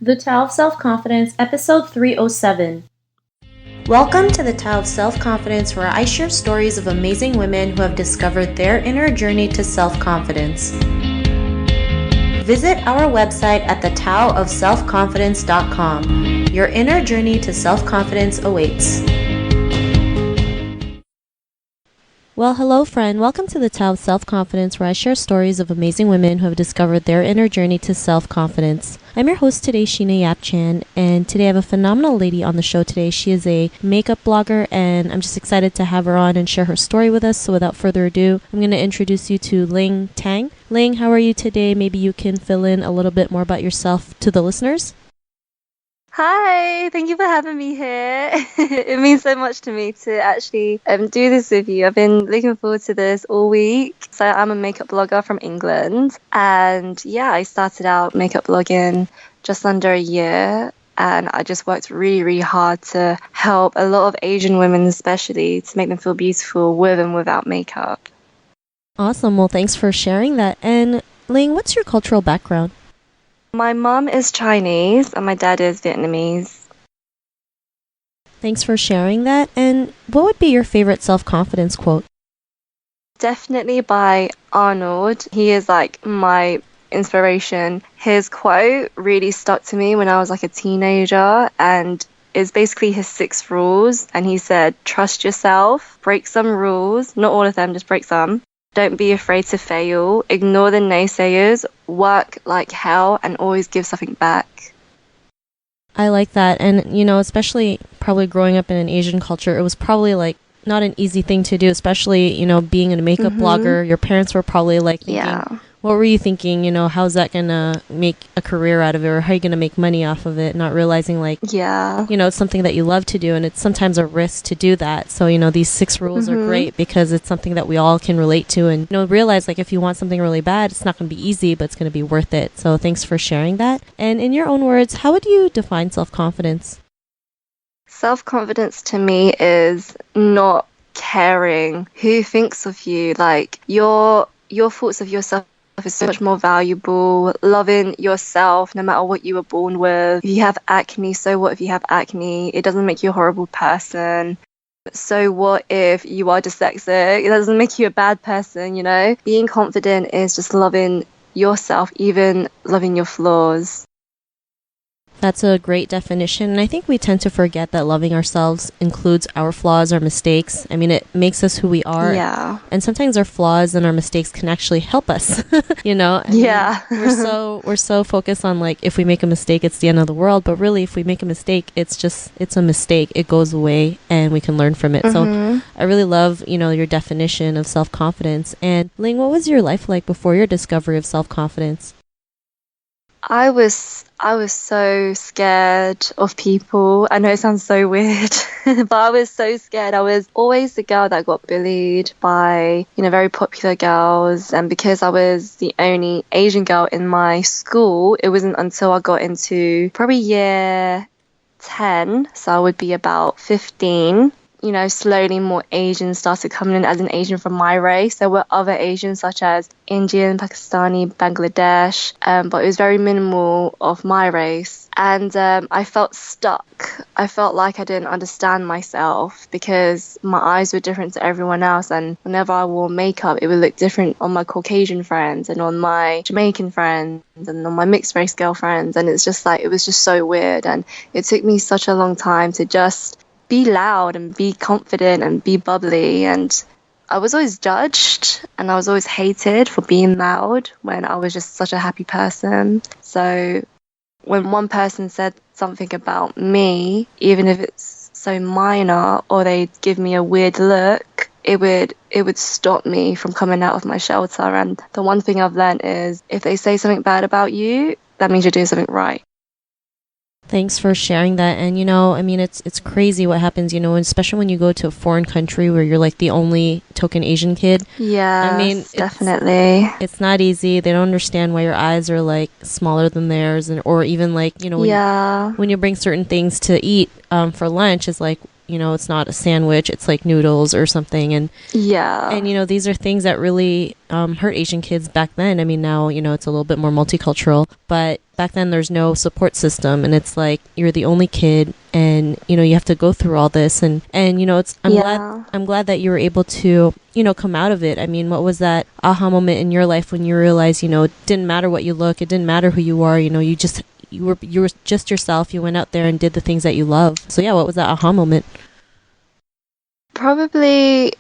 The Tao of Self-Confidence, Episode 307. Welcome to the Tao of Self-Confidence, where I share stories of amazing women who have discovered their inner journey to self-confidence. Visit our website at thetaoofselfconfidence.com. Your inner journey to self-confidence awaits. Well, hello friend. Welcome to the Tao of Self-Confidence, where I share stories of amazing women who have discovered their inner journey to self-confidence. I'm your host today, Sheena Yap-Chan, and today I have a phenomenal lady on the show today. She is a makeup blogger, and I'm just excited to have her on and share her story with us. So without further ado, I'm going to introduce you to Ling Tang. Ling, how are you today? Maybe you can fill in a little bit more about yourself to the listeners. Hi, thank you for having me here. It means so much to me to actually do this with you. I've been looking forward to this all week. So I'm a makeup blogger from England. And yeah, I started out makeup blogging just under a year. And I just worked really, really hard to help a lot of Asian women especially to make them feel beautiful with and without makeup. Awesome. Well, thanks for sharing that. And Ling, what's your cultural background? My mum is Chinese and my dad is Vietnamese. Thanks for sharing that. And what would be your favorite self-confidence quote? Definitely by Arnold. He is like my inspiration. His quote really stuck to me when I was like a teenager and is basically his 6 rules. And he said, trust yourself, break some rules, not all of them, just break some. Don't be afraid to fail, ignore the naysayers, work like hell, and always give something back. I like that. And, you know, especially probably growing up in an Asian culture, it was probably like not an easy thing to do, especially, you know, being a makeup blogger. Your parents were probably like thinking, what were you thinking? You know, how's that going to make a career out of it? Or how are you going to make money off of it? Not realizing like, you know, it's something that you love to do. And it's sometimes a risk to do that. So, you know, these 6 rules are great because it's something that we all can relate to. And, you know, realize like if you want something really bad, it's not going to be easy, but it's going to be worth it. So thanks for sharing that. And in your own words, how would you define self-confidence? Self-confidence to me is not caring who thinks of you. Like your thoughts of yourself is so much more valuable. Loving yourself no matter what you were born with. If you have acne, so what if you have acne? It doesn't make you a horrible person. So what if you are dyslexic? It doesn't make you a bad person, you know? Being confident is just loving yourself, even loving your flaws. That's a great definition. And I think we tend to forget that loving ourselves includes our flaws, our mistakes. I mean, it makes us who we are. Yeah. And sometimes our flaws and our mistakes can actually help us, you know? I mean, we're so focused on like, if we make a mistake, it's the end of the world. But really, if we make a mistake, it's a mistake. It goes away and we can learn from it. So I really love, you know, your definition of self-confidence. And Ling, what was your life like before your discovery of self-confidence? I was so scared of people. I know it sounds so weird, but I was so scared. I was always the girl that got bullied by, you know, very popular girls. And because I was the only Asian girl in my school, it wasn't until I got into probably year 10, so I would be about 15. You know, slowly more Asians started coming in as an Asian from my race. There were other Asians such as Indian, Pakistani, Bangladesh, but it was very minimal of my race. And I felt stuck. I felt like I didn't understand myself because my eyes were different to everyone else. And whenever I wore makeup, it would look different on my Caucasian friends and on my Jamaican friends and on my mixed race girlfriends. And it's just like, it was just so weird. And it took me such a long time to just be loud and be confident and be bubbly. And I was always judged and I was always hated for being loud when I was just such a happy person. So when one person said something about me, even if it's so minor or they give me a weird look, it would stop me from coming out of my shelter. And the one thing I've learned is if they say something bad about you, that means you're doing something right. Thanks for sharing that. And, you know, I mean, it's crazy what happens, you know, especially when you go to a foreign country where you're like the only token Asian kid. Yeah, I mean, definitely. It's not easy. They don't understand why your eyes are like smaller than theirs, or even like, you know, when you bring certain things to eat for lunch, it's like, it's not a sandwich, it's like noodles or something. And these are things that really hurt Asian kids back then. I mean, now, it's a little bit more multicultural, but back then there's no support system, and it's like you're the only kid, and you have to go through all this, and I'm glad that you were able to come out of it. I mean, what was that aha moment in your life when you realized it didn't matter what you look, it didn't matter who you are, you were just yourself, you went out there and did the things that you love. So yeah, what was that aha moment? Probably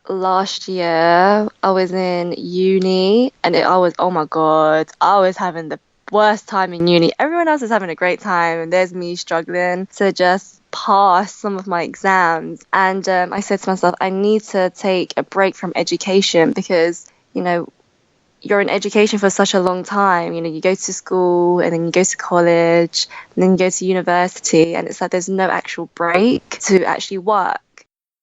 last year. I was in uni, and oh my god, I was having the worst time in uni. Everyone else is having a great time, and there's me struggling to just pass some of my exams. And I said to myself, I need to take a break from education, because you're in education for such a long time. You go to school, and then you go to college, and then you go to university, and it's like there's no actual break to actually work.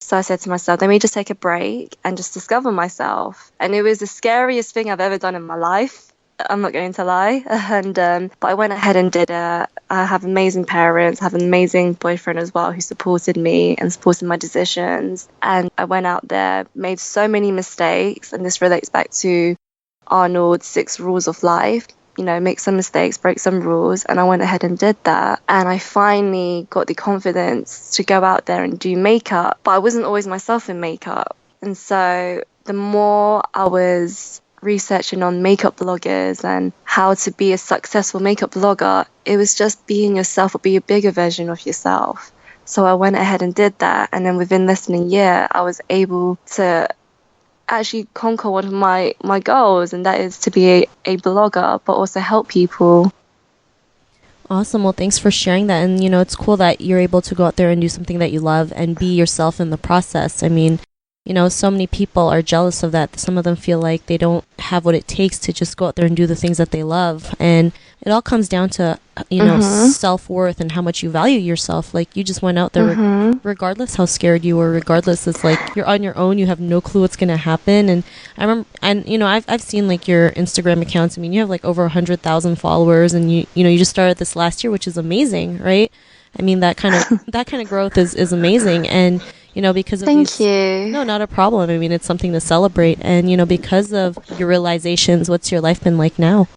So I said to myself, let me just take a break and just discover myself. And it was the scariest thing I've ever done in my life. I'm not going to lie. And but I went ahead and did it. I have amazing parents, I have an amazing boyfriend as well who supported me and supported my decisions. And I went out there, made so many mistakes, and this relates back to Arnold's 6 rules of life. Make some mistakes, break some rules, and I went ahead and did that. And I finally got the confidence to go out there and do makeup, but I wasn't always myself in makeup. And so the more I was researching on makeup bloggers and how to be a successful makeup blogger, it was just being yourself, or be a bigger version of yourself. So I went ahead and did that, and then within less than a year, I was able to actually conquer one of my goals, and that is to be a blogger, but also help people. Awesome. Well, thanks for sharing that. And it's cool that you're able to go out there and do something that you love and be yourself in the process. I mean, so many people are jealous of that. Some of them feel like they don't have what it takes to just go out there and do the things that they love. And it all comes down to, self-worth and how much you value yourself. Like, you just went out there, regardless how scared you were, regardless, it's like you're on your own, you have no clue what's going to happen. And I remember, and I've seen like your Instagram accounts. I mean, you have like over 100,000 followers, and you just started this last year, which is amazing, right? I mean, that kind of growth is amazing. And because of Thank you. No, not a problem. I mean, it's something to celebrate. And because of your realizations, what's your life been like now?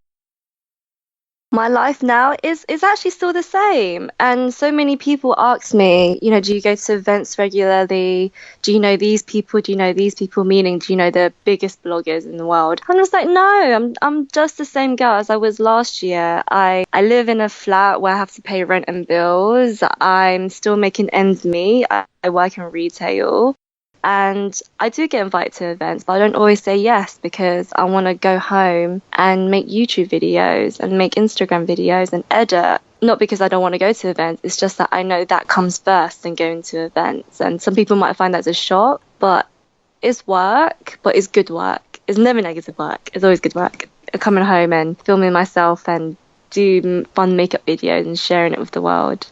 My life now is actually still the same. And so many people ask me, do you go to events regularly? Do you know these people? Do you know these people? Meaning, do you know the biggest bloggers in the world? I'm just like, no, I'm just the same girl as I was last year. I live in a flat where I have to pay rent and bills. I'm still making ends meet. I work in retail. And I do get invited to events, but I don't always say yes, because I want to go home and make YouTube videos and make Instagram videos and edit. Not because I don't want to go to events, it's just that I know that comes first than going to events. And some people might find that a shock, but it's work, but it's good work. It's never negative work. It's always good work. Coming home and filming myself and do fun makeup videos and sharing it with the world.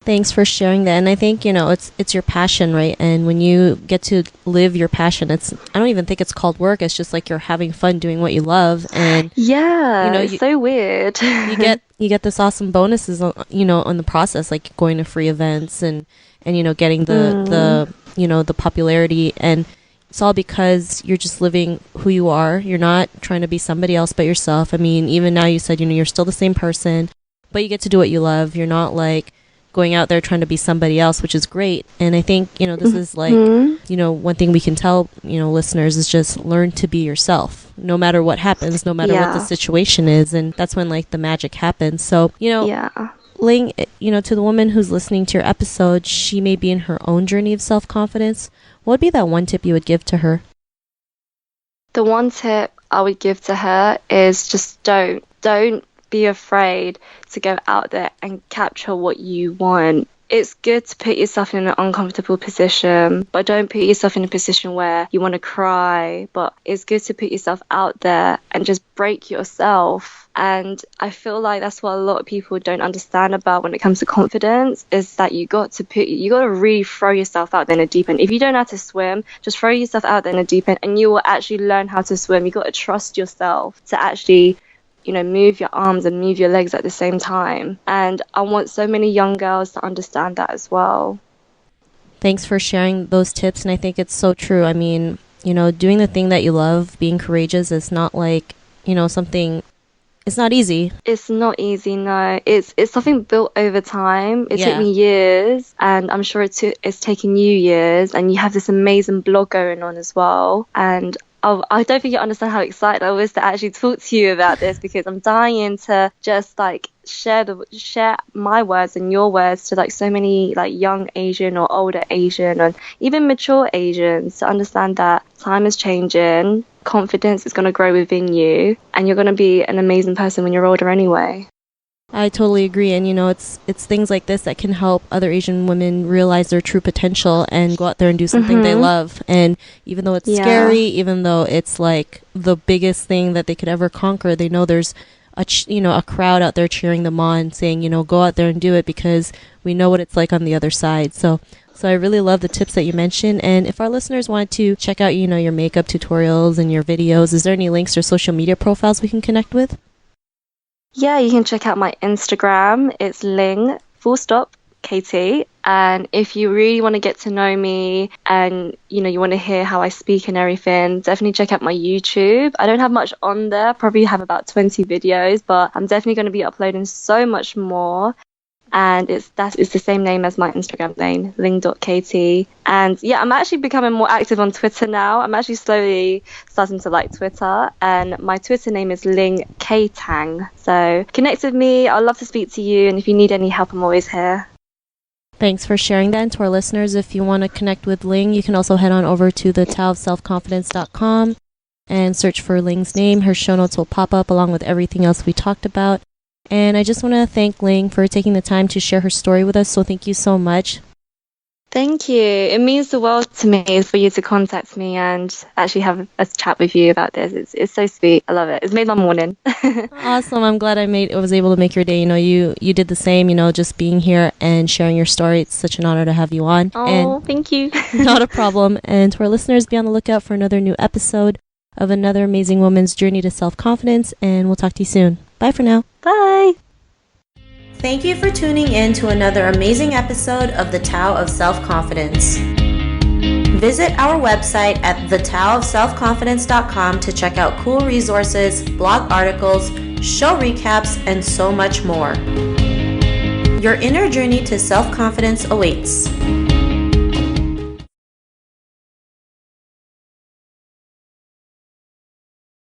Thanks for sharing that. And I think, it's your passion, right? And when you get to live your passion, I don't even think it's called work. It's just like you're having fun doing what you love. And it's so weird. you get this awesome bonuses, on the process, like going to free events and getting the popularity. And it's all because you're just living who you are. You're not trying to be somebody else but yourself. I mean, even now you said, you're still the same person, but you get to do what you love. You're not like going out there trying to be somebody else, which is great. And I think, this is like, one thing we can tell, listeners is just learn to be yourself, no matter what happens, no matter what the situation is. And that's when like the magic happens. So, Ling, to the woman who's listening to your episode, she may be in her own journey of self-confidence. What would be that one tip you would give to her? The one tip I would give to her is just don't be afraid to go out there and capture what you want. It's good to put yourself in an uncomfortable position, but don't put yourself in a position where you want to cry. But it's good to put yourself out there and just break yourself. And I feel like that's what a lot of people don't understand about when it comes to confidence, is that you got to really throw yourself out there in a deep end. If you don't know how to swim, just throw yourself out there in a deep end and you will actually learn how to swim. You got to trust yourself to actually move your arms and move your legs at the same time. And I want so many young girls to understand that as well. Thanks for sharing those tips, and I think it's so true. I mean, doing the thing that you love, being courageous is not like, something, it's not easy. It's not easy, no. It's something built over time. It took me years, and I'm sure it's taken you years, and you have this amazing blog going on as well. And I don't think you understand how excited I was to actually talk to you about this, because I'm dying to just like share my words and your words to like so many like young Asian or older Asian and even mature Asians to understand that time is changing, confidence is going to grow within you, and you're going to be an amazing person when you're older anyway. I totally agree, and it's things like this that can help other Asian women realize their true potential and go out there and do something they love. And even though it's scary, even though it's like the biggest thing that they could ever conquer, they know there's a crowd out there cheering them on, saying, go out there and do it, because we know what it's like on the other side. So I really love the tips that you mentioned. And if our listeners want to check out, your makeup tutorials and your videos, is there any links or social media profiles we can connect with? Yeah, you can check out my Instagram. It's Ling, KT. And if you really want to get to know me and, you want to hear how I speak and everything, definitely check out my YouTube. I don't have much on there, probably have about 20 videos, but I'm definitely going to be uploading so much more. And it's the same name as my Instagram name, ling.kt. And yeah, I'm actually becoming more active on Twitter now. I'm actually slowly starting to like Twitter, and my Twitter name is Ling K Tang. So connect with me. I'd love to speak to you, and if you need any help, I'm always here. Thanks for sharing that. And to our listeners, if you want to connect with Ling, you can also head on over to thetaoofselfconfidence.com and search for Ling's name. Her show notes will pop up along with everything else we talked about. And I just want to thank Ling for taking the time to share her story with us. So thank you so much. Thank you. It means the world to me for you to contact me and actually have a chat with you about this. It's so sweet. I love it. It's made my morning. Awesome. I'm glad I was able to make your day. You did the same, just being here and sharing your story. It's such an honor to have you on. Oh, thank you. Not a problem. And to our listeners, be on the lookout for another new episode of another amazing woman's journey to self-confidence. And we'll talk to you soon. Bye for now. Bye. Thank you for tuning in to another amazing episode of The Tao of Self-Confidence. Visit our website at thetaoofselfconfidence.com to check out cool resources, blog articles, show recaps, and so much more. Your inner journey to self-confidence awaits.